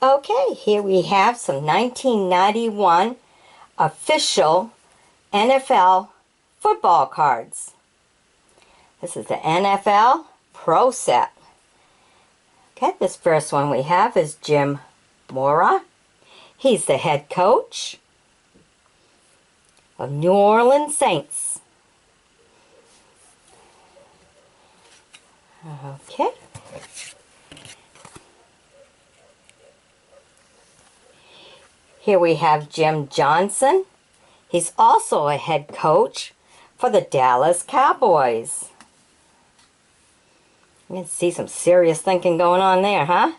Okay, here we have some 1991 official NFL football cards. This is the NFL Pro Set. Okay, this first one we have is Jim Mora. He's the head coach of New Orleans Saints. Okay. Here we have Jim Johnson. He's also a head coach for the Dallas Cowboys. You can see some serious thinking going on there, huh?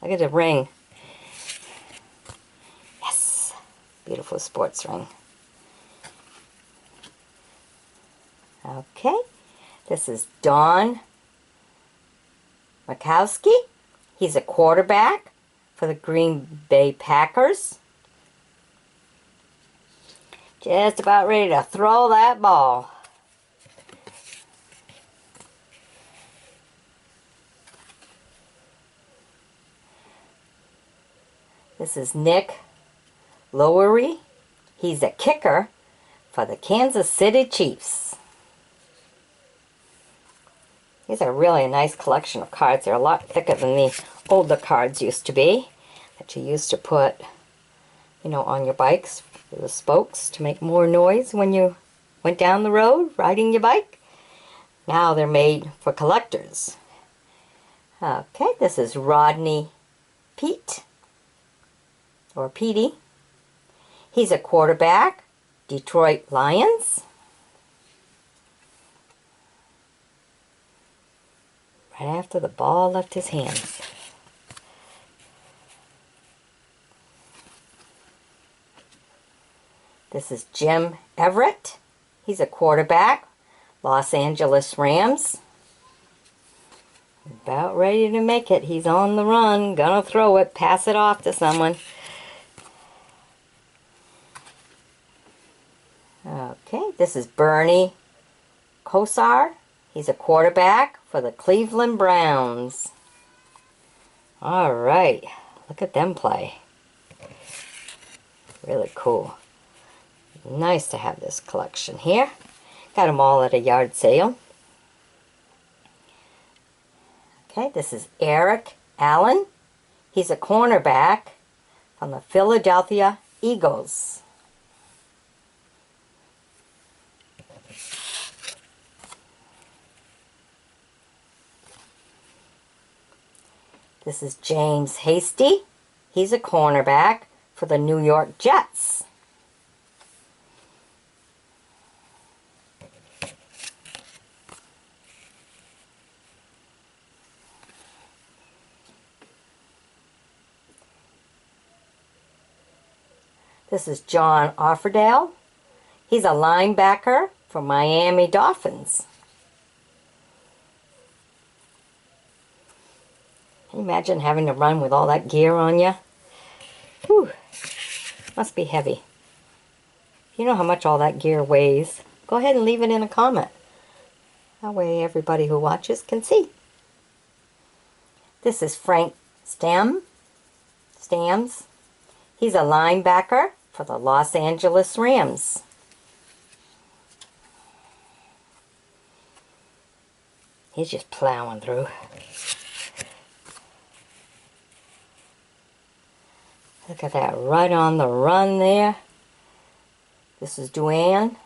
Look at the ring. Yes, beautiful sports ring. Okay, this is Don Majkowski. He's a quarterback for the Green Bay Packers. Just about ready to throw that ball. This is Nick Lowery. He's a kicker for the Kansas City Chiefs. These are really a nice collection of cards. They're a lot thicker than the older cards used to be, that you used to put, on your bikes, with the spokes to make more noise when you went down the road riding your bike. Now they're made for collectors. Okay, this is Rodney Peete, or Petey. He's a quarterback, Detroit Lions. Right after the ball left his hands. This is Jim Everett. He's a quarterback, Los Angeles Rams. About ready to make it. He's on the run, gonna throw it, pass it off to someone. Okay, this is Bernie Kosar. He's a quarterback for the Cleveland Browns. All right, look at them play. Really cool. Nice to have this collection here. Got them all at a yard sale. Okay, this is Eric Allen. He's a cornerback from the Philadelphia Eagles. This is James Hasty. He's a cornerback for the New York Jets. This is John Offerdale. He's a linebacker for Miami Dolphins. Can you imagine having to run with all that gear on you? Whew, must be heavy. If you know how much all that gear weighs, go ahead and leave it in a comment. That way everybody who watches can see. This is Frank Stams. He's a linebacker for the Los Angeles Rams. He's just plowing through. Look at that, right on the run there. This is Duane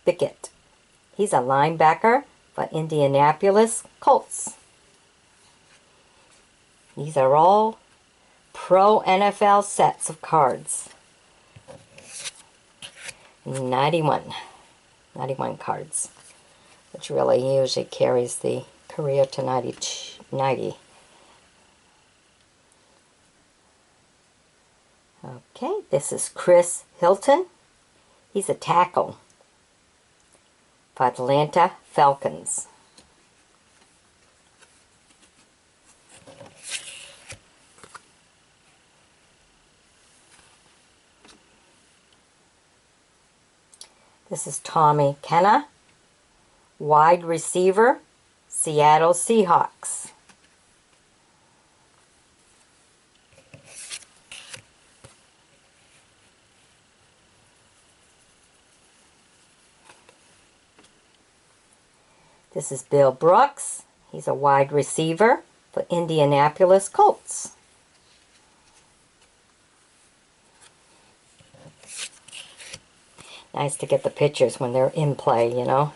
Bickett. He's a linebacker for Indianapolis Colts. These are all pro NFL sets of cards. 91 cards, which really usually carries the career to 90. Okay, this is Chris Hilton. He's a tackle for Atlanta Falcons. This is Tommy Kenna, wide receiver, Seattle Seahawks. This is Bill Brooks. He's a wide receiver for Indianapolis Colts. Nice to get the pictures when they're in play, you know.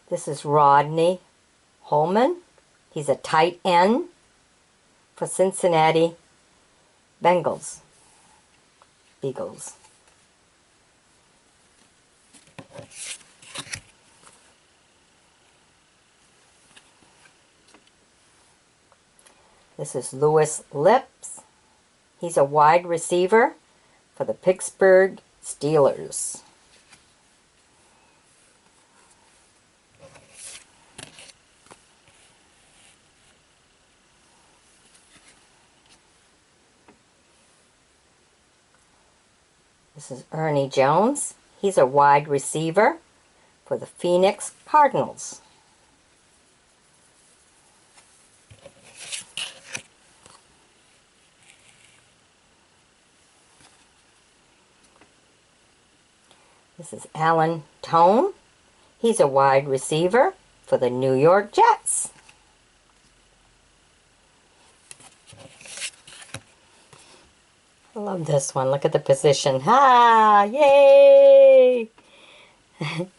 This is Rodney Holman. He's a tight end for Cincinnati Bengals. Eagles. This is Louis Lips. He's a wide receiver for the Pittsburgh Steelers. This is Ernie Jones. He's a wide receiver for the Phoenix Cardinals. This is Alan Tone. He's a wide receiver for the New York Jets. I love this one. Look at the position. Ha! Yay!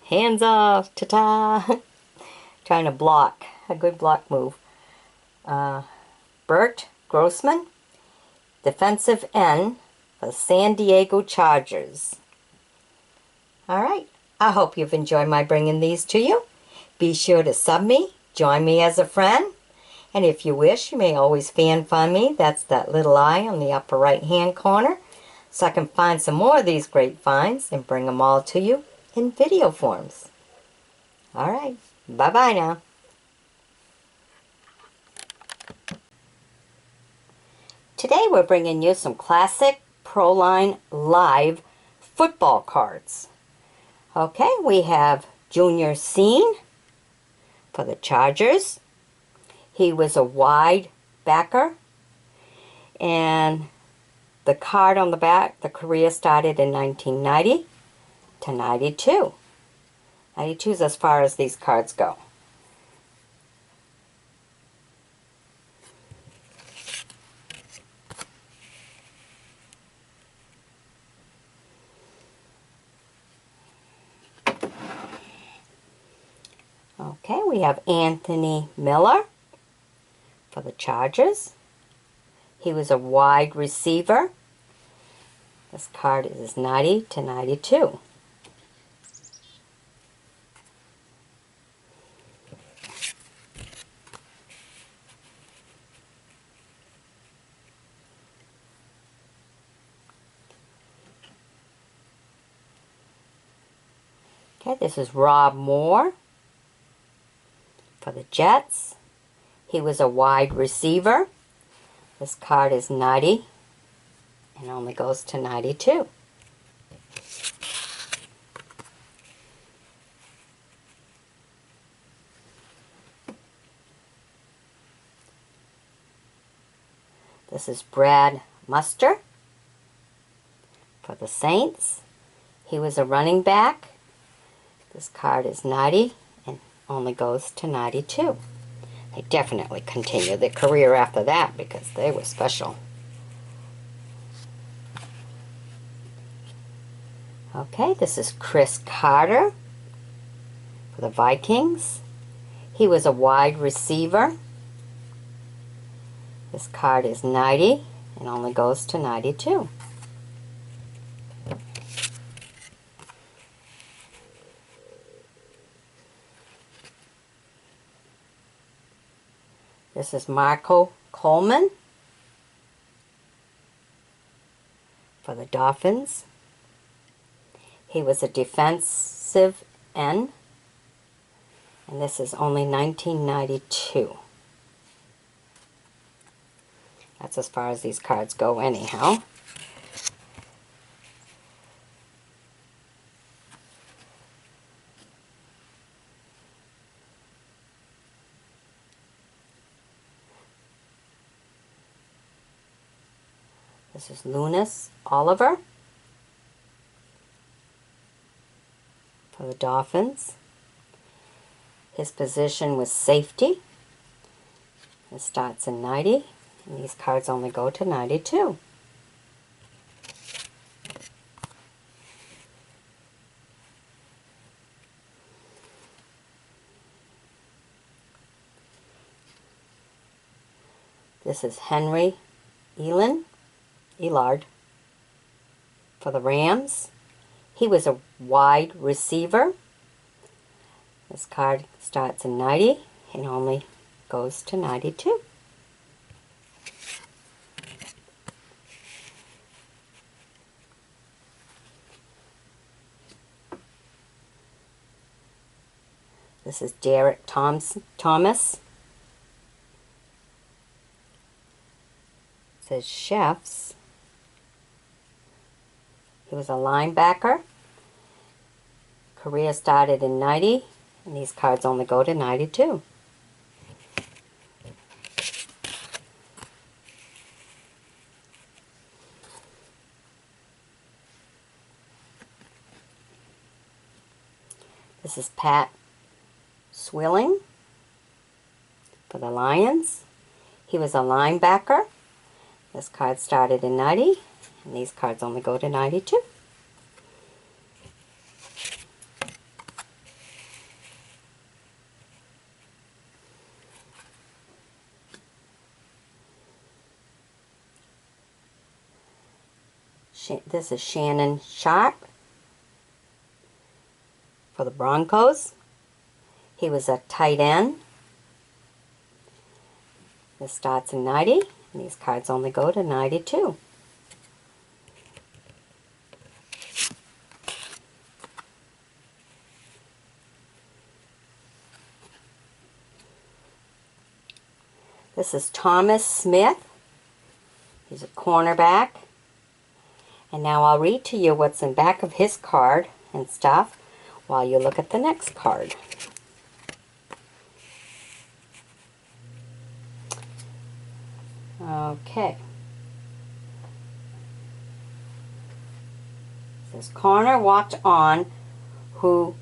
Hands off. Ta-ta! Trying to block. A good block move. Bert Grossman, defensive end for the San Diego Chargers. Alright, I hope you've enjoyed my bringing these to you. Be sure to sub me, join me as a friend, and if you wish, you may always fan find me. That's that little eye on the upper right hand corner, so I can find some more of these great finds and bring them all to you in video forms. Alright, bye-bye now. Today we're bringing you some classic Proline Live football cards. Okay, we have Junior Sean for the Chargers. He was a wide backer, and the card on the back, the career started in 1990 to 92. 92 is as far as these cards go. Okay, we have Anthony Miller for the Chargers. He was a wide receiver. This card is 90 to 92. Okay, this is Rob Moore for the Jets. He was a wide receiver. This card is 90 and only goes to 92. This is Brad Muster for the Saints. He was a running back. This card is 90 and only goes to 92. They definitely continued their career after that because they were special. Okay, this is Chris Carter for the Vikings. He was a wide receiver. This card is 90 and only goes to 92. This is Marco Coleman for the Dolphins. He was a defensive end, and this is only 1992. That's as far as these cards go anyhow. This is Lunas Oliver for the Dolphins. His position was safety. It starts in 90, and these cards only go to 92. This is Henry Elard for the Rams. He was a wide receiver. This card starts in 90 and only goes to 92. This is Derek Thomas. It says Chefs. He was a linebacker. Career started in 90, and these cards only go to 92. This is Pat Swilling for the Lions. He was a linebacker. This card started in 90, and these cards only go to 92. This is Shannon Sharp for the Broncos. He was a tight end. This starts in 90, and these cards only go to 92. This is Thomas Smith. He's a cornerback. And now I'll read to you what's in back of his card and stuff while you look at the next card. Okay. It says Connor walked on, who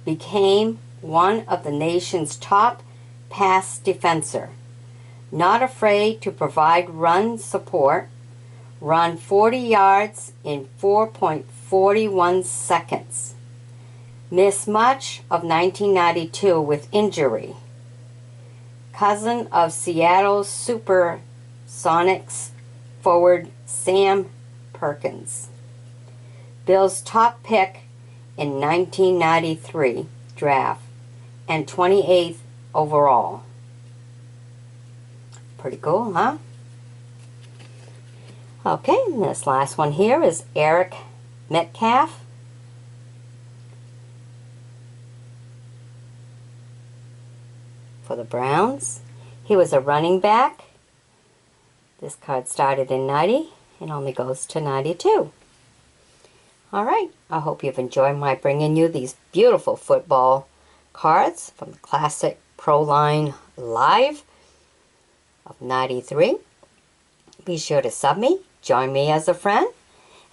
became one of the nation's top pass defender. Not afraid to provide run support. Run 40 yards in 4.41 seconds. Missed much of 1992 with injury. Cousin of Seattle's Supersonics forward Sam Perkins. Bill's top pick in 1993 draft and 28th overall. Pretty cool, huh? Okay, and this last one here is Eric Metcalf. For the Browns. He was a running back. This card started in 90 and only goes to 92. Alright, I hope you've enjoyed my bringing you these beautiful football cards from the Classic Pro Line Live of 93. Be sure to sub me, join me as a friend,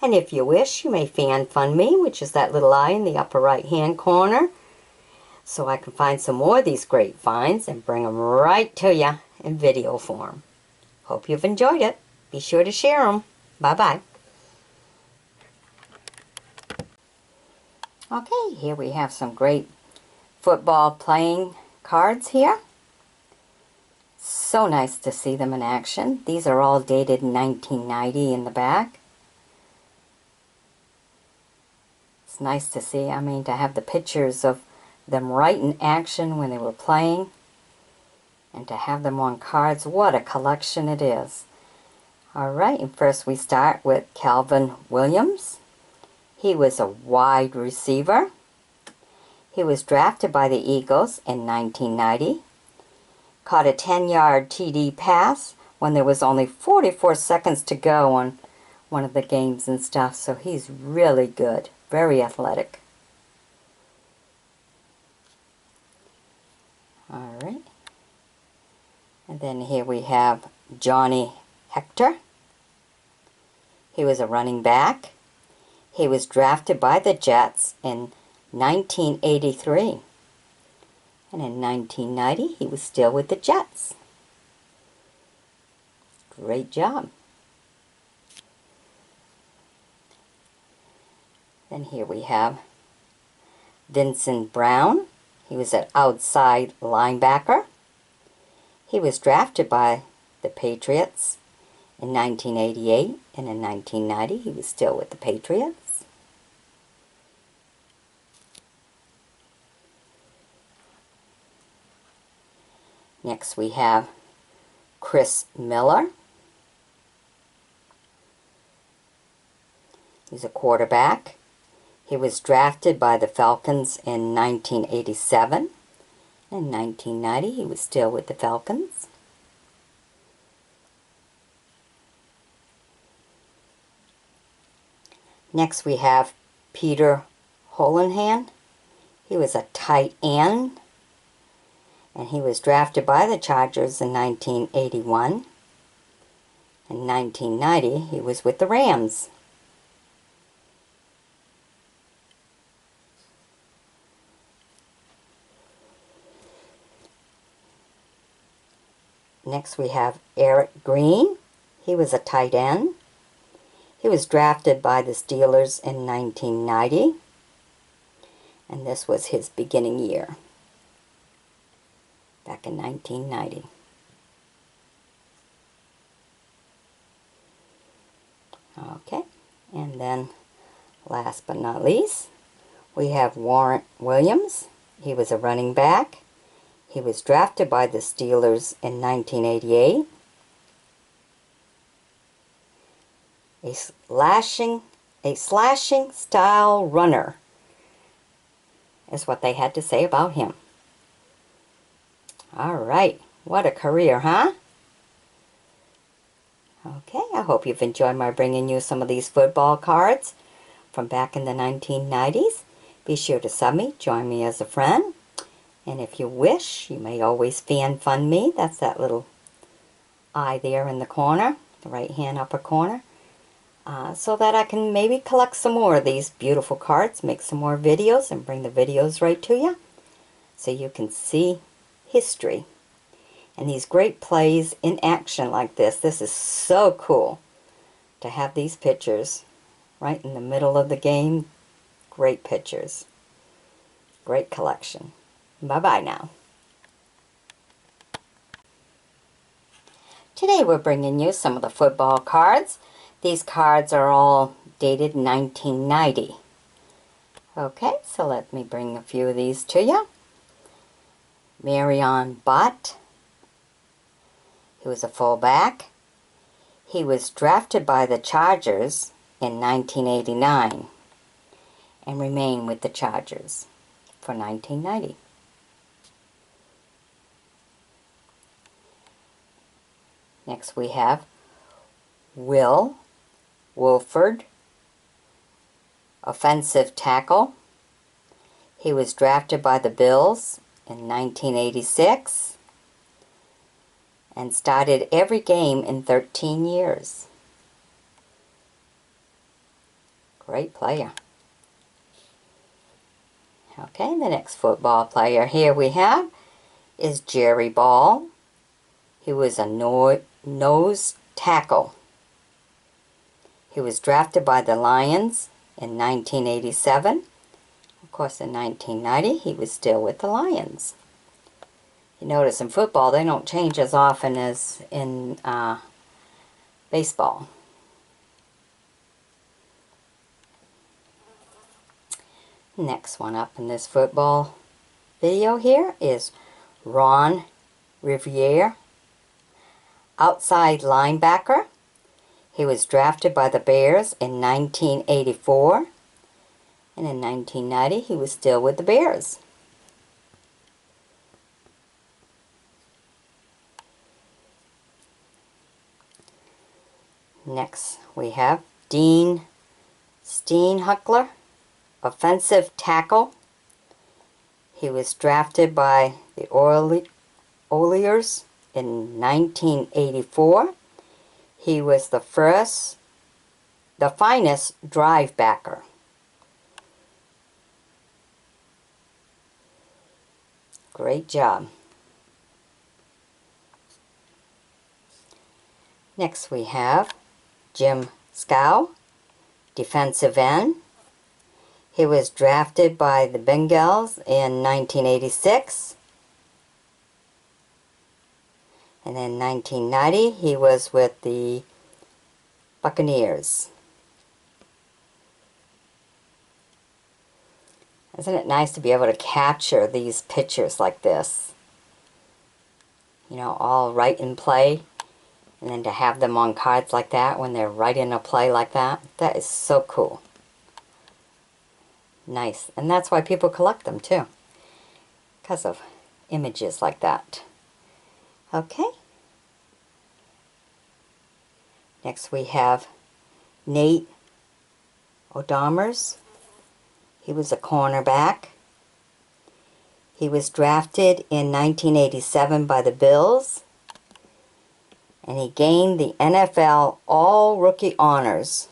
and if you wish, you may fan fund me, which is that little eye in the upper right hand corner, so I can find some more of these great finds and bring them right to you in video form. Hope you've enjoyed it. Be sure to share them. Bye-bye. Okay, here we have some great football playing cards here. So nice to see them in action. These are all dated in 1990 in the back. It's nice to see, to have the pictures of them right in action when they were playing. And to have them on cards, what a collection it is. Alright, and first we start with Calvin Williams. He was a wide receiver. He was drafted by the Eagles in 1990. Caught a 10-yard TD pass when there was only 44 seconds to go on one of the games and stuff. So he's really good. Very athletic. Alright. And then here we have Johnny Hector. He was a running back. He was drafted by the Jets in 1983. And in 1990, he was still with the Jets. Great job. Then here we have Vincent Brown. He was an outside linebacker. He was drafted by the Patriots in 1988, and in 1990 he was still with the Patriots. Next we have Chris Miller. He's a quarterback. He was drafted by the Falcons in 1987. In 1990 he was still with the Falcons. Next we have Peter Holohan. He was a tight end, and he was drafted by the Chargers in 1981. In 1990 he was with the Rams. Next we have Eric Green. He was a tight end. He was drafted by the Steelers in 1990, and this was his beginning year, back in 1990. Okay, and then last but not least, we have Warren Williams. He was a running back. He was drafted by the Steelers in 1988. A slashing style runner is what they had to say about him. All right, what a career, huh? Okay, I hope you've enjoyed my bringing you some of these football cards from back in the 1990s. Be sure to sub me, join me as a friend. And if you wish, you may always fan fund me. That's that little eye there in the corner, the right hand upper corner. So that I can maybe collect some more of these beautiful cards, make some more videos, and bring the videos right to you, so you can see history and these great plays in action like this. This is so cool to have these pictures right in the middle of the game. Great pictures. Great collection. Bye-bye now. Today we're bringing you some of the football cards. These cards are all dated 1990. Okay, so let me bring a few of these to you. Marion Bott. He was a fullback. He was drafted by the Chargers in 1989 and remained with the Chargers for 1990. Next we have Will Wolford, offensive tackle. He was drafted by the Bills in 1986 and started every game in 13 years. Great player. Okay, the next football player here we have is Jerry Ball. He was a nose tackle. He was drafted by the Lions in 1987. Of course, in 1990, he was still with the Lions. You notice in football, they don't change as often as in baseball. Next one up in this football video here is Ron Rivera, outside linebacker. He was drafted by the Bears in 1984, and in 1990 he was still with the Bears. Next we have Dean Steenhuckler, offensive tackle. He was drafted by the Oilers in 1984. He was the finest drive backer. Great job. Next we have Jim Scow, defensive end. He was drafted by the Bengals in 1986. And in 1990 he was with the Buccaneers. Isn't it nice to be able to capture these pictures like this? You know, all right in play. And then to have them on cards like that when they're right in a play like that. That is so cool. Nice. And that's why people collect them too. Because of images like that. Okay. Next we have Nate O'Donners. He was a cornerback. He was drafted in 1987 by the Bills. And he gained the NFL All-Rookie honors.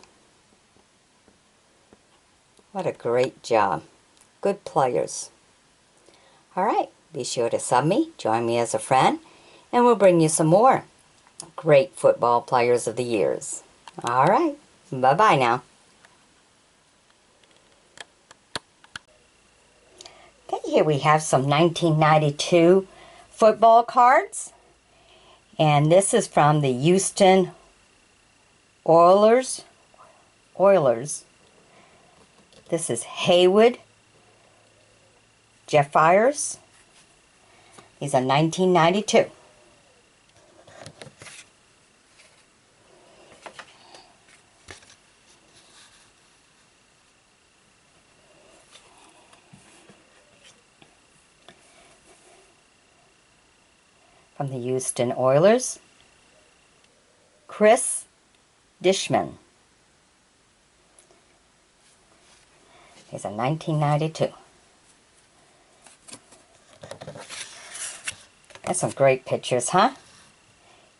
What a great job. Good players. Alright, be sure to sub me, join me as a friend, and we'll bring you some more great football players of the years. Alright, bye-bye now. Okay, here we have some 1992 football cards. And this is from the Houston Oilers. This is Haywood Jeffires. These are 1992. From the Houston Oilers, Chris Dishman. These are 1992. That's some great pictures, huh?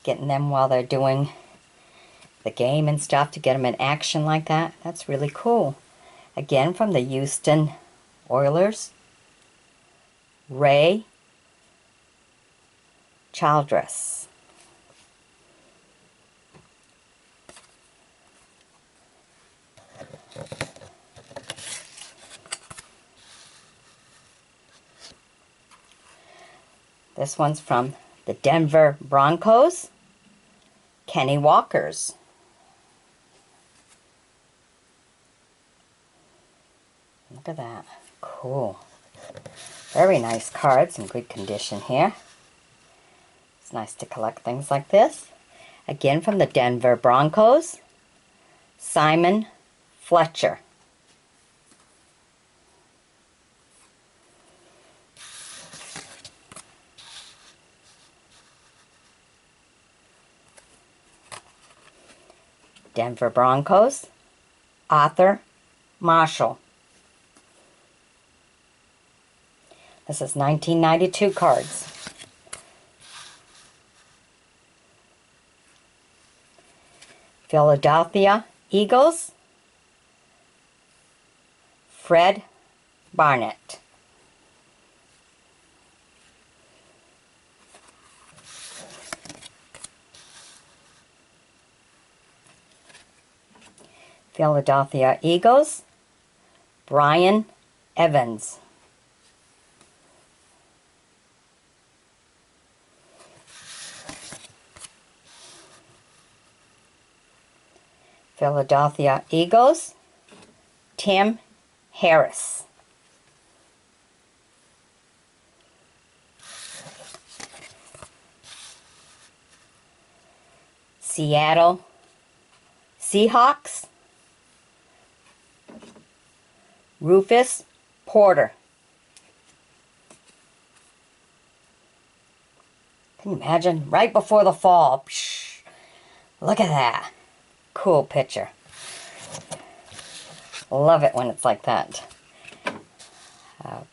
Getting them while they're doing the game and stuff to get them in action like that. That's really cool. Again, from the Houston Oilers, Ray Childress. This one's from the Denver Broncos, Kenny Walkers. Look at that. Cool. Very nice cards in good condition here. It's nice to collect things like this. Again from the Denver Broncos, Simon Fletcher. Denver Broncos, Arthur Marshall. This is 1992 cards. Philadelphia Eagles, Fred Barnett. Philadelphia Eagles, Brian Evans. Philadelphia Eagles, Tim Harris. Seattle Seahawks, Rufus Porter. Can you imagine? Right before the fall. Psh, look at that. Cool picture. Love it when it's like that.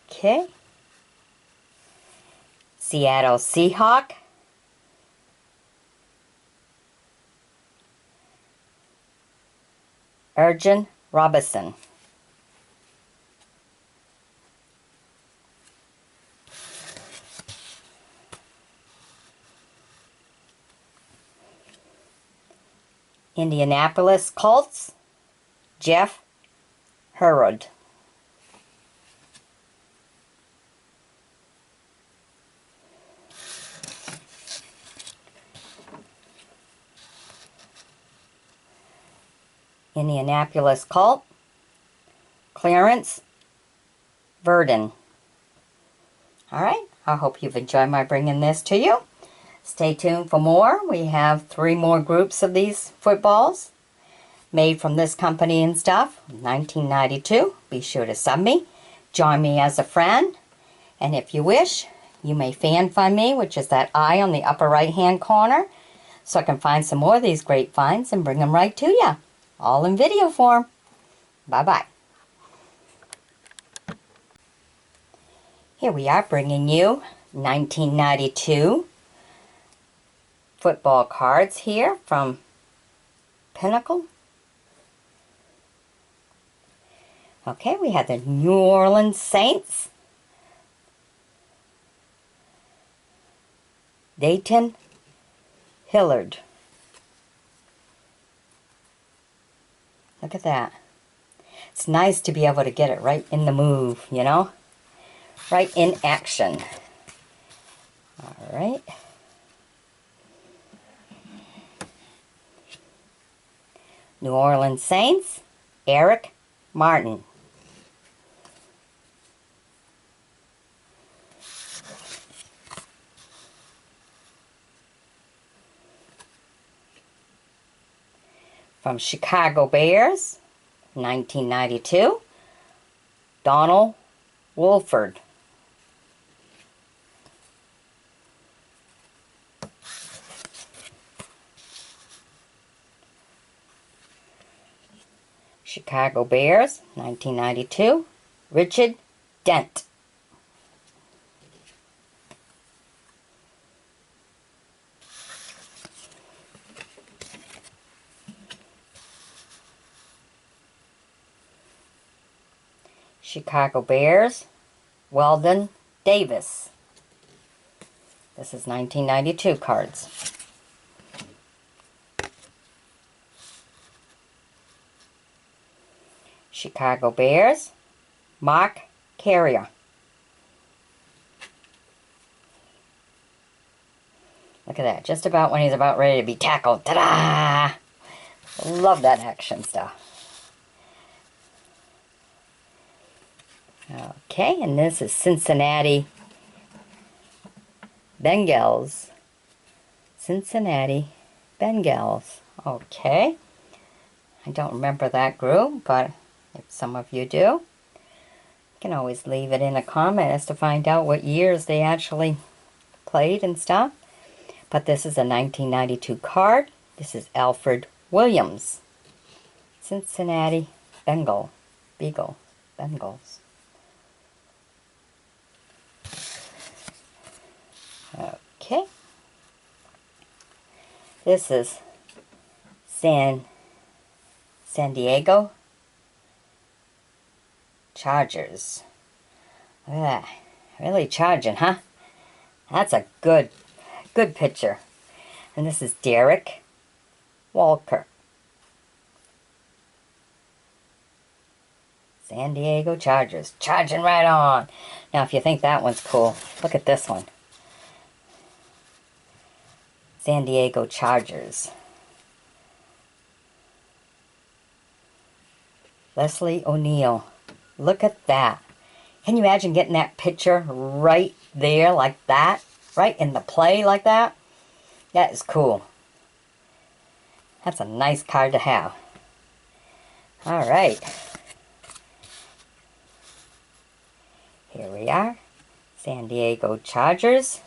Okay. Seattle Seahawk. Urgent Robinson. Indianapolis Colts, Jeff Herod. Indianapolis Colt, Clarence Verdon. All right, I hope you've enjoyed my bringing this to you. Stay tuned for more. We have 3 more groups of these footballs made from this company and stuff. 1992. Be sure to sub me. Join me as a friend. And if you wish, you may fan find me, which is that eye on the upper right hand corner, so I can find some more of these great finds and bring them right to you. All in video form. Bye-bye. Here we are bringing you 1992 football cards here from Pinnacle. Okay, we have the New Orleans Saints, Dayton Hillard. Look at that. It's nice to be able to get it right in the move, you know? Right in action. All right. New Orleans Saints, Eric Martin. From Chicago Bears, 1992, Donald Wolford. Chicago Bears, 1992, Richard Dent. Chicago Bears, Weldon Davis. This is 1992 cards. Chicago Bears, Mark Carrier. Look at that, just about when he's about ready to be tackled. Ta-da! Love that action stuff. Okay, and this is Cincinnati Bengals. Cincinnati Bengals. Okay. I don't remember that group, but if some of you do, you can always leave it in a comment as to find out what years they actually played and stuff. But this is a 1992 card. This is Alfred Williams. Cincinnati Bengals. Okay. This is San Diego Chargers. Look at that. Really charging, huh? That's a good picture. And this is Derek Walker. San Diego Chargers. Charging right on. Now, if you think that one's cool, look at this one. San Diego Chargers. Leslie O'Neal. Look at that. Can you imagine getting that picture right there like that? Right in the play like that? That is cool. That's a nice card to have. All right. Here we are. San Diego Chargers.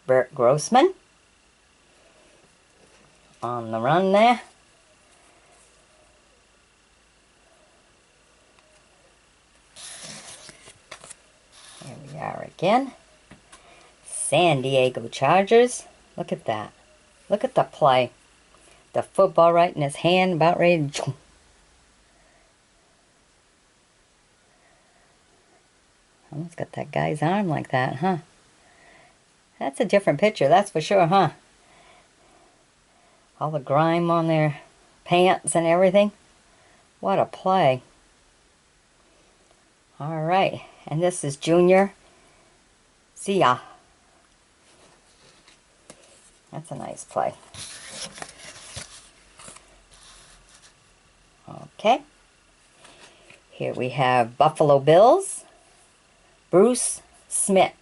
Bert Grossman. On the run there. Here we are again. San Diego Chargers. Look at that. Look at the play. The football right in his hand, about ready to... Almost got that guy's arm like that, huh? That's a different picture, that's for sure, huh? All the grime on their pants and everything. What a play. All right, and this is Junior. See ya. That's a nice play. Okay. Here we have Buffalo Bills, Bruce Smith.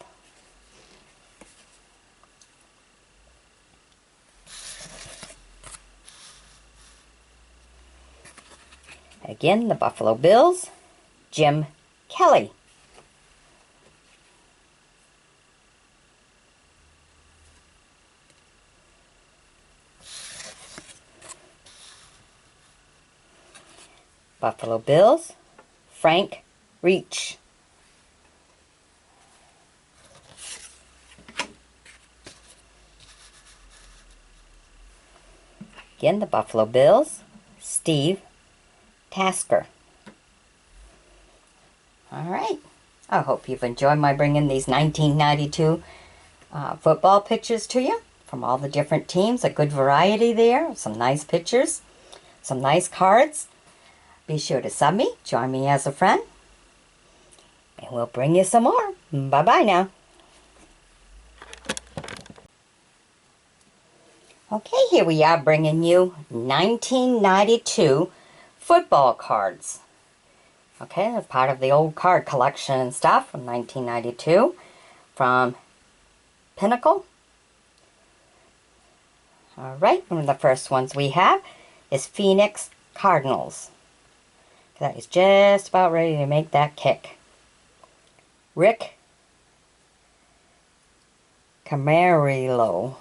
Again, the Buffalo Bills, Jim Kelly. Buffalo Bills, Frank Reach. Again, the Buffalo Bills, Steve Tasker. All right. I hope you've enjoyed my bringing these 1992 football pictures to you from all the different teams. A good variety there. Some nice pictures. Some nice cards. Be sure to sub me. Join me as a friend. And we'll bring you some more. Bye-bye now. Okay, here we are bringing you 1992 football cards. Okay, that's part of the old card collection and stuff from 1992 from Pinnacle. All right, one of the first ones we have is Phoenix Cardinals. That is just about ready to make that kick. Rick Camarillo.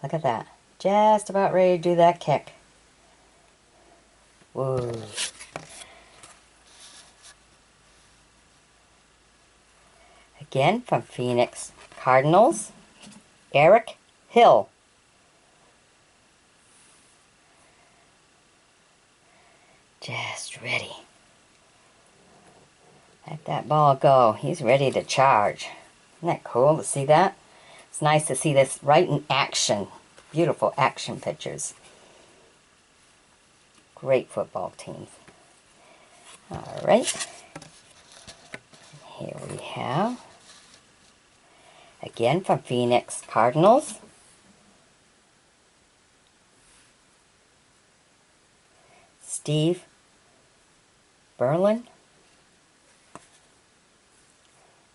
Look at that. Just about ready to do that kick. Whoa. Again, from Phoenix Cardinals, Eric Hill. Just ready. Let that ball go. He's ready to charge. Isn't that cool to see that? It's nice to see this right in action. Beautiful action pictures. Great football teams. All right. Here we have, again from Phoenix Cardinals, Steve Berlin.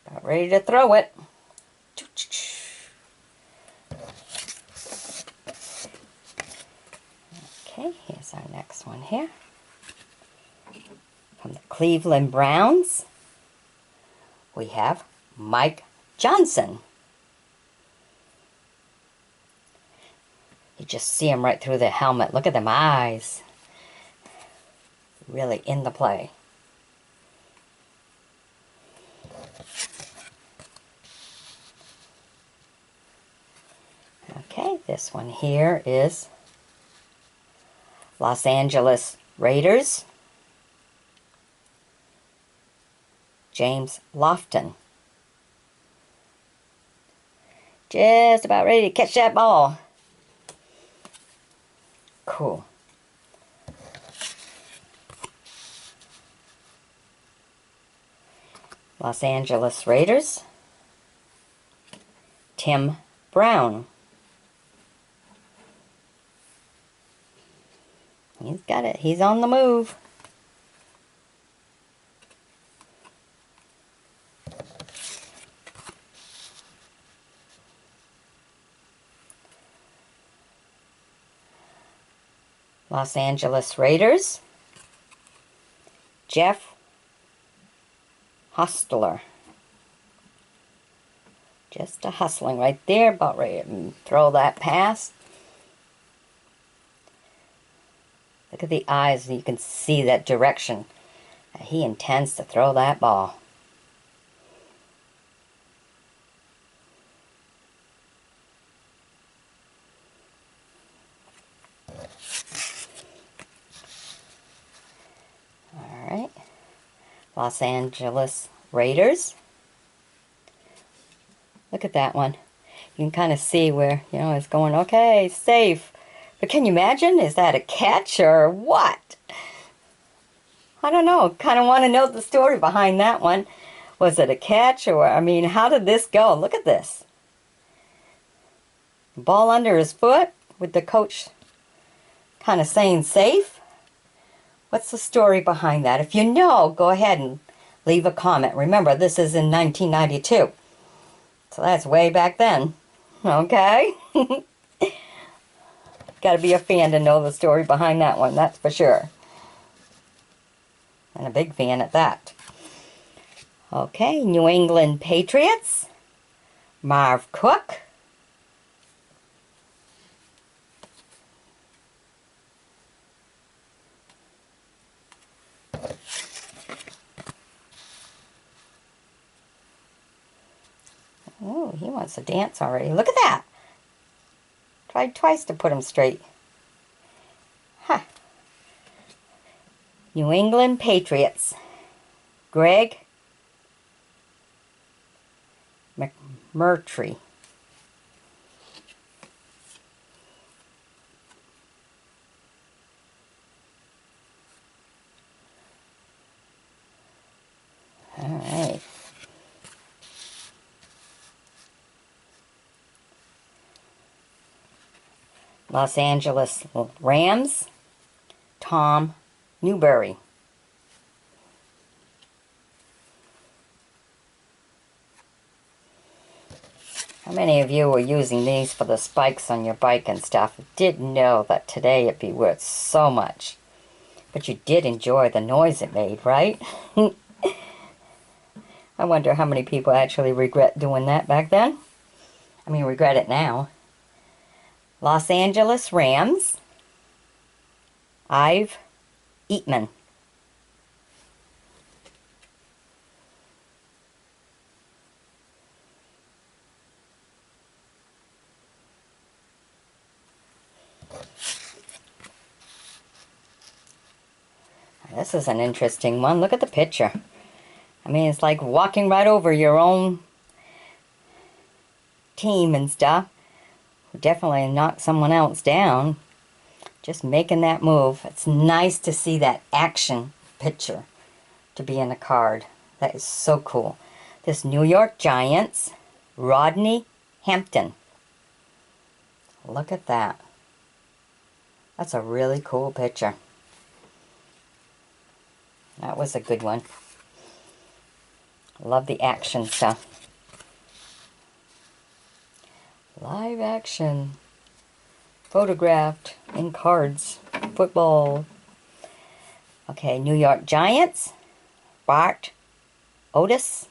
About ready to throw it. Okay, here's our next one here. From the Cleveland Browns, we have Mike Johnson. You just see him right through the helmet. Look at them eyes. Really in the play. Okay, this one here is Los Angeles Raiders, James Lofton. Just about ready to catch that ball. Cool. Los Angeles Raiders, Tim Brown. He's got it. He's on the move. Los Angeles Raiders, Jeff Hostler. Just a hustling right there, about ready to throw that pass. Look at the eyes, and you can see that direction. He intends to throw that ball. All right. Los Angeles Raiders, Look at that one. You can kind of see where, you know, it's going, okay, safe. But can you imagine? Is that a catch or what? I don't know. Kind of want to know the story behind that one. Was it a catch or, I mean, how did this go? Look at this. Ball under his foot with the coach kind of saying safe. What's the story behind that? If you know, go ahead and leave a comment. Remember, this is in 1992. So that's way back then. Okay? Got to be a fan to know the story behind that one, that's for sure. And a big fan at that. Okay, New England Patriots. Marv Cook. Oh, he wants to dance already. Look at that. Tried twice to put him straight. Huh. New England Patriots. Greg McMurtry. All right. Los Angeles Rams. Tom Newberry. How many of you are using these for the spikes on your bike and stuff? Didn't know that today it'd be worth so much. But you did enjoy the noise it made, right? I wonder how many people actually regret doing that back then. I mean, regret it now. Los Angeles Rams. Ive Eatman. This is an interesting one. Look at the picture. I mean, it's like walking right over your own team and stuff. Definitely knock someone else down. Just making that move. It's nice to see that action picture to be in a card. That is so cool. This New York Giants, Rodney Hampton. Look at that. That's a really cool picture. That was a good one. Love the action stuff. Live action. Photographed in cards. Football. Okay, New York Giants. Bart Otis.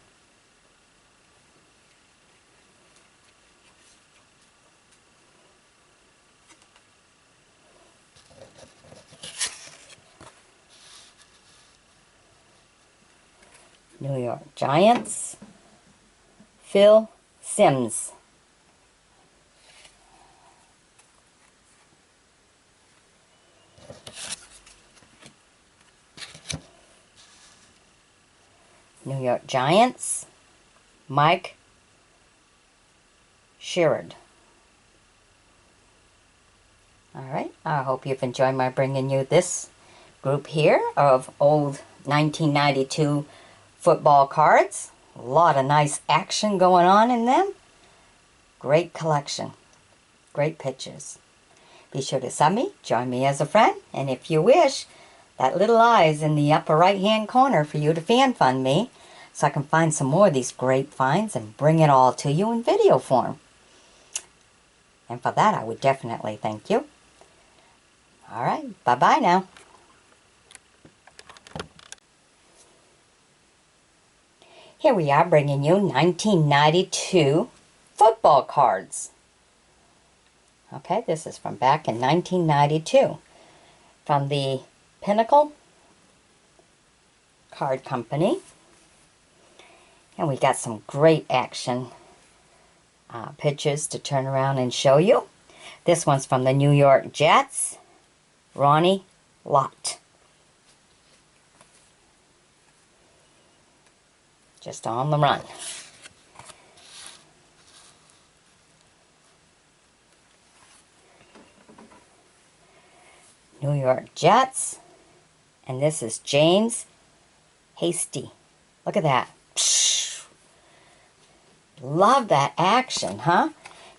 New York Giants. Phil Simms. New York Giants, Mike Sherrod. Alright, I hope you've enjoyed my bringing you this group here of old 1992 football cards. A lot of nice action going on in them. Great collection. Great pictures. Be sure to sub me, join me as a friend, and if you wish, that little eye is in the upper right hand corner for you to fan fund me so I can find some more of these great finds and bring it all to you in video form. And for that I would definitely thank you. Alright, bye-bye now. Here we are bringing you 1992 football cards. Okay, this is from back in 1992 from the Pinnacle Card Company. And we got some great action pictures to turn around and show you. This one's from the New York Jets, Ronnie Lott. Just on the run. New York Jets. And this is James Hasty. Look at that. Psh. Love that action, huh?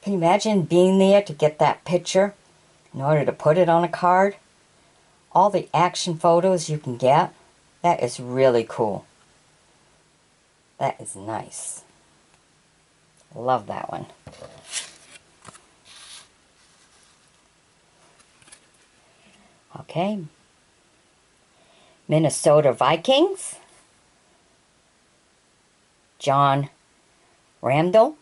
Can you imagine being there to get that picture in order to put it on a card? All the action photos you can get. That is really cool. That is nice. Love that one. Okay. Minnesota Vikings. John Randall.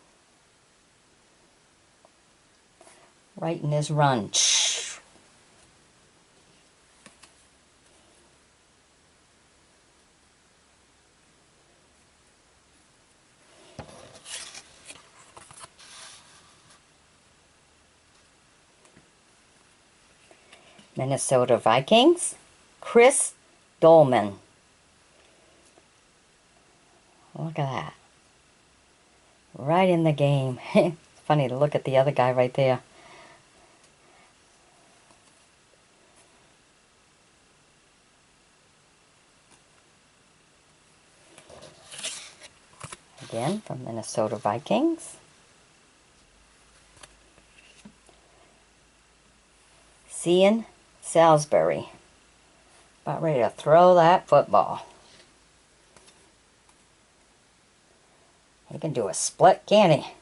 Right in his run. Minnesota Vikings, Chris Dolman. Look at that. Right in the game. It's funny to look at the other guy right there. Again, from Minnesota Vikings. Cian Salisbury. About ready to throw that football. He can do a split, can't he?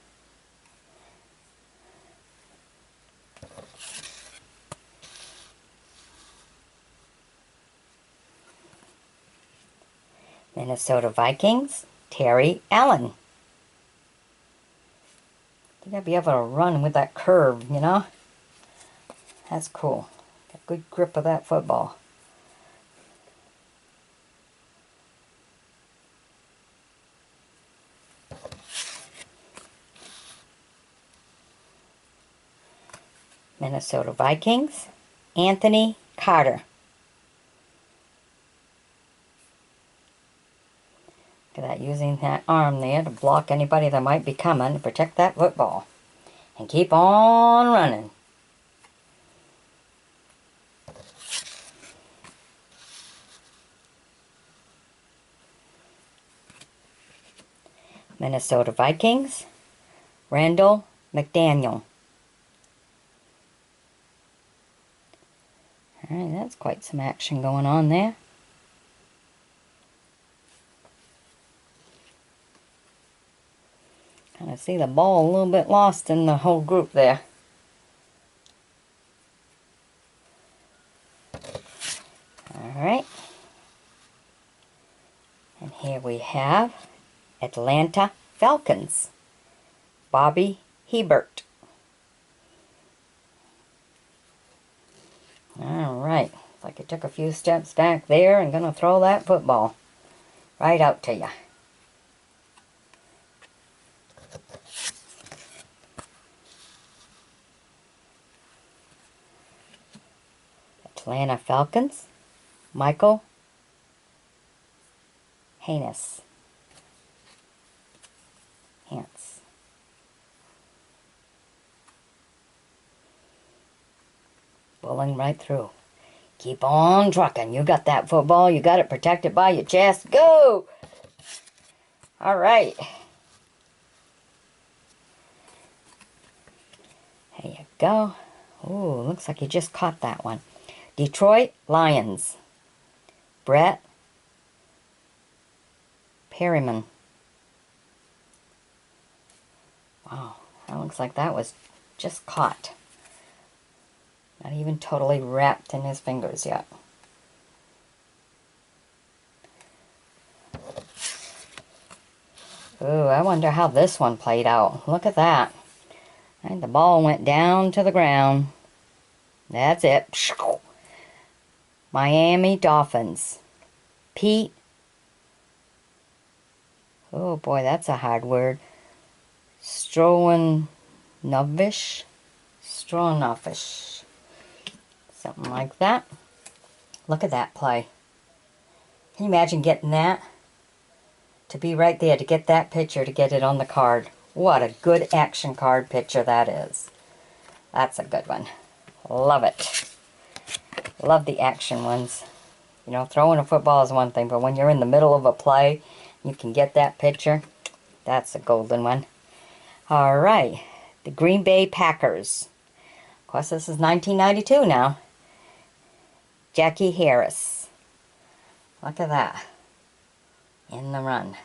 Minnesota Vikings, Terry Allen. You gotta be able to run with that curve, you know? That's cool. Got a good grip of that football. Minnesota Vikings, Anthony Carter. Look at that, using that arm there to block anybody that might be coming to protect that football. And keep on running. Minnesota Vikings, Randall McDaniel. Alright, that's quite some action going on there. Kind of see the ball a little bit lost in the whole group there. Alright. And here we have Atlanta Falcons, Bobby Hebert. Alright, it's like I took a few steps back there and gonna throw that football right out to you. Atlanta Falcons, Michael Hance. Pulling right through. Keep on trucking. You got that football. You got it protected by your chest. Go! All right. There you go. Ooh, looks like you just caught that one. Detroit Lions. Brett Perryman. Wow, that looks like that was just caught. Not even totally wrapped in his fingers yet. Ooh, I wonder how this one played out. Look at that. And the ball went down to the ground. That's it. Miami Dolphins. Pete. Oh boy, that's a hard word. Stroanovish. Something like that. Look at that play. Can you imagine getting that? To be right there, to get that picture, to get it on the card. What a good action card picture that is. That's a good one. Love it. Love the action ones. You know, throwing a football is one thing, but when you're in the middle of a play, you can get that picture. That's a golden one. All right, the Green Bay Packers. Of course, this is 1992 now. Jackie Harris. Look at that. In the run.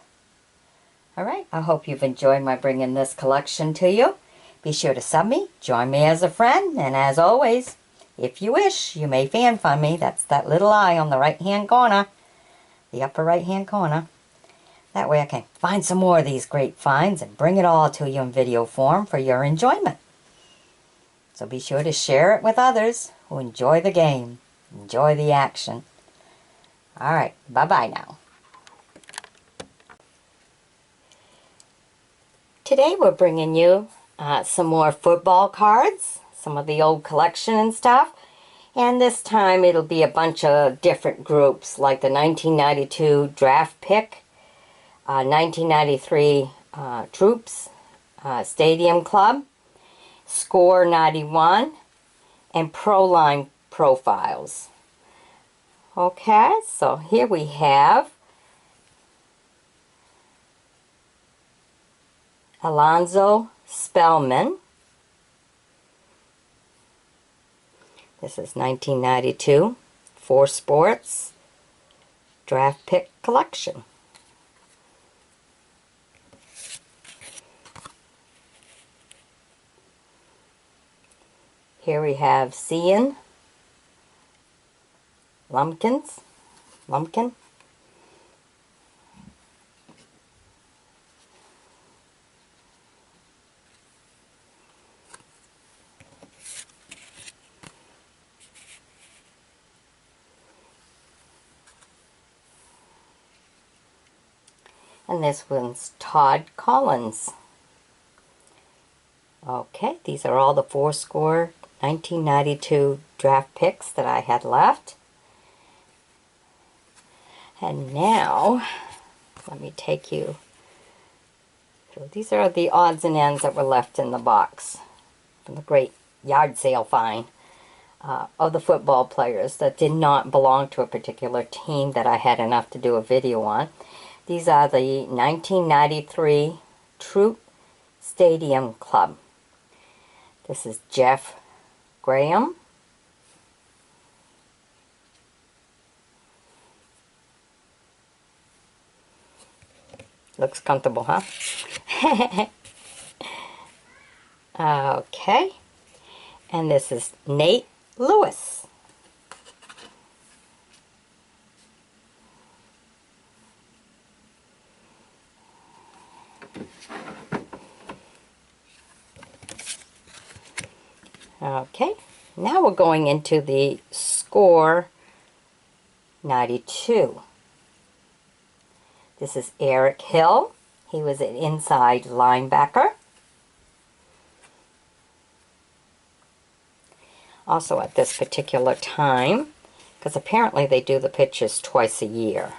All right, I hope you've enjoyed my bringing this collection to you. Be sure to sub me, join me as a friend, and as always, if you wish, you may fan fund me. That's that little eye on the right-hand corner, the upper right-hand corner. That way I can find some more of these great finds and bring it all to you in video form for your enjoyment. So be sure to share it with others who enjoy the game, enjoy the action. All right, bye-bye now. Today we're bringing you some more football cards, some of the old collection and stuff. And this time it'll be a bunch of different groups, like the 1992 draft pick, 1993 Troops Stadium Club, Score 91, and Pro Line Profiles. Okay, so here we have Alonzo Spellman. This is 1992 4 Sports Draft Pick Collection. Here we have Cian Lumpkin. And this one's Todd Collins. Okay, these are all the 4 Score 1992 draft picks that I had left. And now, let me take you through. These are the odds and ends that were left in the box from the great yard sale find of the football players that did not belong to a particular team that I had enough to do a video on. These are the 1993 Troop Stadium Club. This is Jeff Graham. Looks comfortable, huh? Okay. And this is Nate Lewis. Okay, now we're going into the Score 92. This is Eric Hill. He was an inside linebacker. Also at this particular time, because apparently they do the pictures twice a year,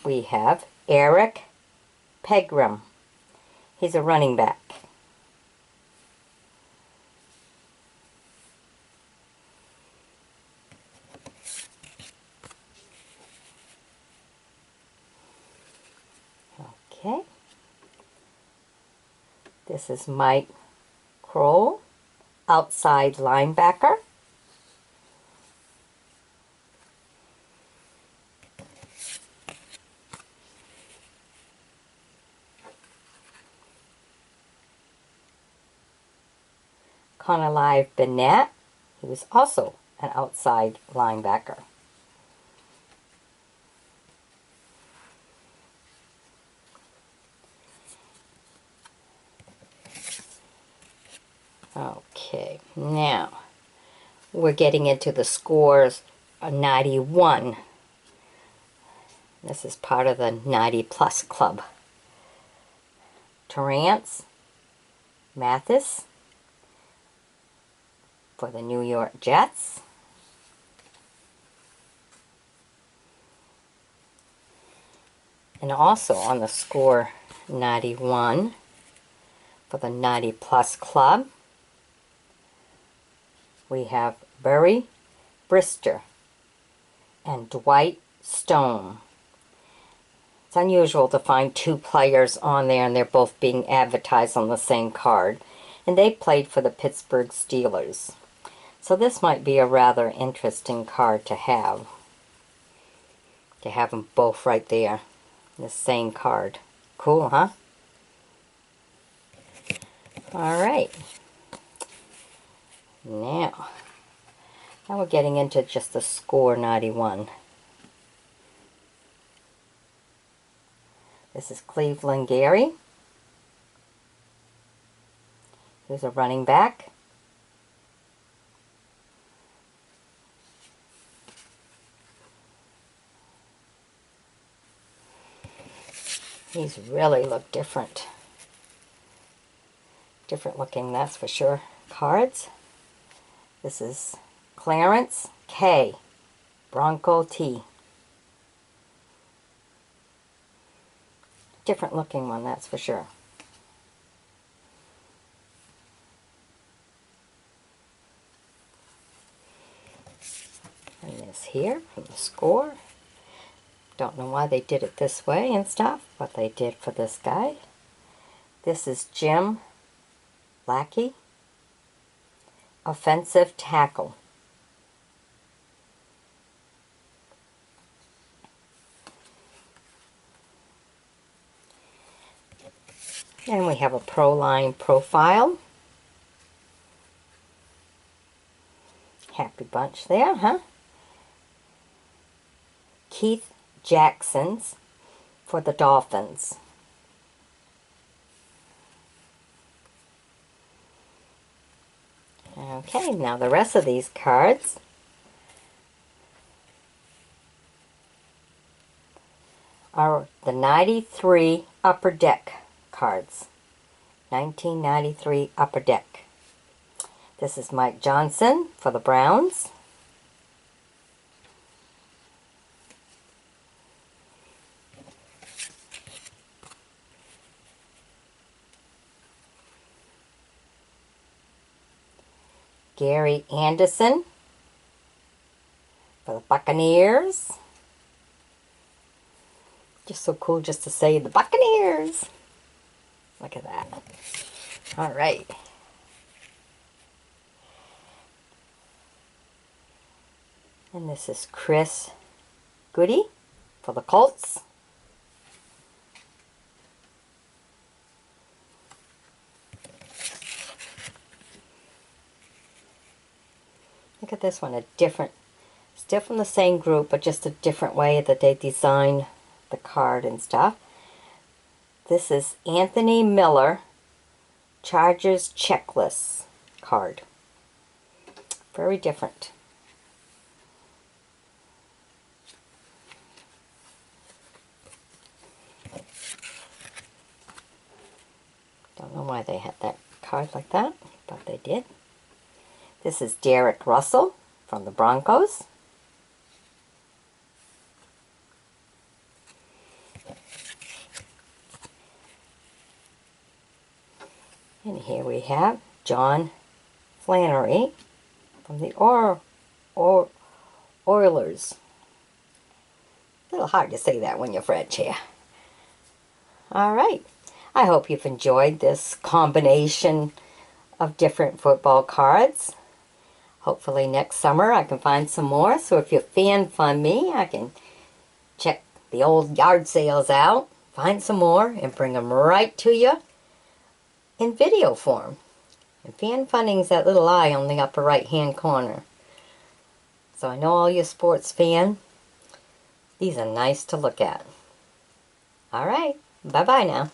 we have Eric Pegram. He's a running back. Okay. This is Mike Kroll, outside linebacker. Conalive Bennett, he was also an outside linebacker. Okay, now we're getting into the Scores 91. This is part of the 90 Plus Club. Terrence Mathis for the New York Jets. And also on the Score 91 for the 90 Plus Club, we have Barry Brister, and Dwight Stone. It's unusual to find two players on there and they're both being advertised on the same card. And they played for the Pittsburgh Steelers. So this might be a rather interesting card to have. To have them both right there. The same card. Cool, huh? Alright. Now we're getting into just the Score 91. This is Cleveland Gary. Here's a running back. These really look different. Different looking, that's for sure. Cards. This is Clarence K. Bronco T. Different looking one, that's for sure. And this here from the Score. Don't know why they did it this way and stuff, but they did for this guy. This is Jim Lackey, offensive tackle. And we have a Pro-Line profile. Happy bunch there, huh? Keith Jackson's for the Dolphins. Okay, now the rest of these cards are the 93 Upper Deck cards. 1993 Upper Deck. This is Mike Johnson for the Browns. Gary Anderson for the Buccaneers. Just so cool just to say the Buccaneers. Look at that. All right. And this is Chris Goody for the Colts. Look at this one, still from the same group, but just a different way that they design the card and stuff. This is Anthony Miller, Chargers Checklist card. Very different. Don't know why they had that card like that, but they did. This is Derek Russell from the Broncos. And here we have John Flannery from the Oilers. A little hard to say that when you're French here. All right. I hope you've enjoyed this combination of different football cards. Hopefully next summer I can find some more. So if you fan fund me, I can check the old yard sales out, find some more, and bring them right to you in video form. And fan funding's that little eye on the upper right hand corner. So I know all you sports fans, these are nice to look at. All right, bye-bye now.